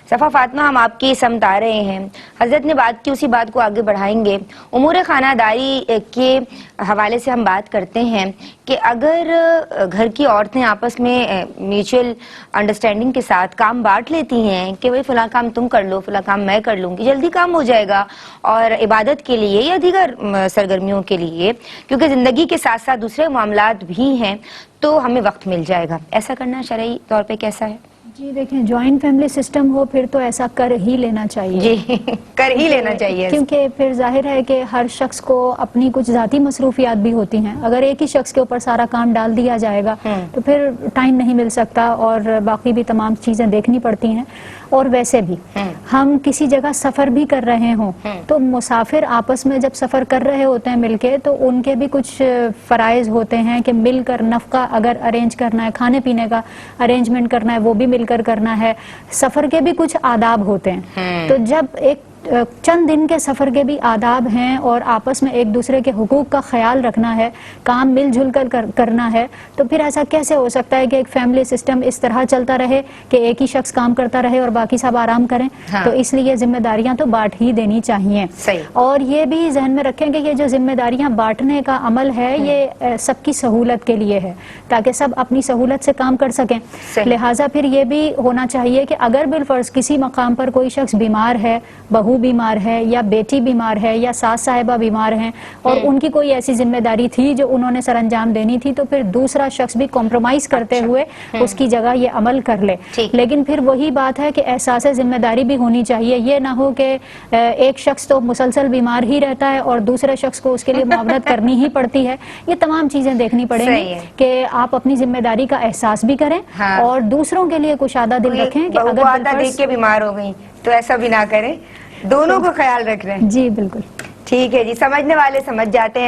صفا فاطمہ، ہم آپ کی سمت آ رہے ہیں. حضرت نے بات کی، اسی بات کو آگے بڑھائیں گے. امور خانہ داری کے حوالے سے ہم بات کرتے ہیں کہ اگر گھر کی عورتیں آپس میں میوچل انڈرسٹینڈنگ کے ساتھ کام بانٹ لیتی ہیں کہ وہی فلاں کام تم کر لو، فلاں کام میں کر لوں گی، جلدی کام ہو جائے گا، اور عبادت کے لیے یا دیگر سرگرمیوں کے لیے، کیونکہ زندگی کے ساتھ ساتھ دوسرے معاملات بھی ہیں، تو ہمیں وقت مل جائے گا. ایسا کرنا شرعی طور پہ کیسا ہے؟ جی دیکھیں، جوائنٹ فیملی سسٹم ہو پھر تو ایسا کر ہی لینا چاہیے. جی کر ہی لینا چاہیے، کیونکہ پھر ظاہر ہے کہ ہر شخص کو اپنی کچھ ذاتی مصروفیات بھی ہوتی ہیں. اگر ایک ہی شخص کے اوپر سارا کام ڈال دیا جائے گا تو پھر ٹائم نہیں مل سکتا اور باقی بھی تمام چیزیں دیکھنی پڑتی ہیں. اور ویسے بھی ہم کسی جگہ سفر بھی کر رہے ہوں تو مسافر آپس میں جب سفر کر رہے ہوتے ہیں مل کے، تو ان کے بھی کچھ فرائض ہوتے ہیں کہ مل کر نفقہ اگر ارینج کرنا ہے، کھانے پینے کا ارینجمنٹ کرنا ہے، وہ بھی مل کر کرنا ہے. سفر کے بھی کچھ آداب ہوتے ہیں. تو جب ایک چند دن کے سفر کے بھی آداب ہیں اور آپس میں ایک دوسرے کے حقوق کا خیال رکھنا ہے، کام مل جل کر کرنا ہے، تو پھر ایسا کیسے ہو سکتا ہے کہ ایک فیملی سسٹم اس طرح چلتا رہے کہ ایک ہی شخص کام کرتا رہے اور باقی سب آرام کریں؟ تو اس لیے ذمہ داریاں تو بانٹ ہی دینی چاہیے. اور یہ بھی ذہن میں رکھیں کہ یہ جو ذمہ داریاں بانٹنے کا عمل ہے یہ سب کی سہولت کے لیے ہے، تاکہ سب اپنی سہولت سے کام کر سکیں. لہٰذا پھر یہ بھی ہونا چاہیے کہ اگر بالفرض کسی مقام پر کوئی شخص بیمار ہے، بہو بیمار ہے یا بیٹی بیمار ہے یا ساس صاحبہ بیمار ہیں اور ان کی کوئی ایسی ذمہ داری تھی جو انہوں نے سر انجام دینی تھی، تو پھر دوسرا شخص بھی کمپرومائز کرتے ہوئے اس کی جگہ یہ عمل کر لے. لیکن پھر وہی بات ہے کہ احساس ذمہ داری بھی ہونی چاہیے. یہ نہ ہو کہ ایک شخص تو مسلسل بیمار ہی رہتا ہے اور دوسرے شخص کو اس کے لیے معاونت کرنی ہی پڑتی ہے. یہ تمام چیزیں دیکھنی پڑیں گی کہ آپ اپنی ذمہ داری کا احساس بھی کریں اور دوسروں کے لیے کشادہ دل رکھیں کہ اگر دیکھ کے بیمار ہو گئی تو ایسا بھی نہ کریں، دونوں کو خیال رکھ رہے ہیں. جی بالکل ٹھیک ہے جی، سمجھنے والے سمجھ جاتے ہیں.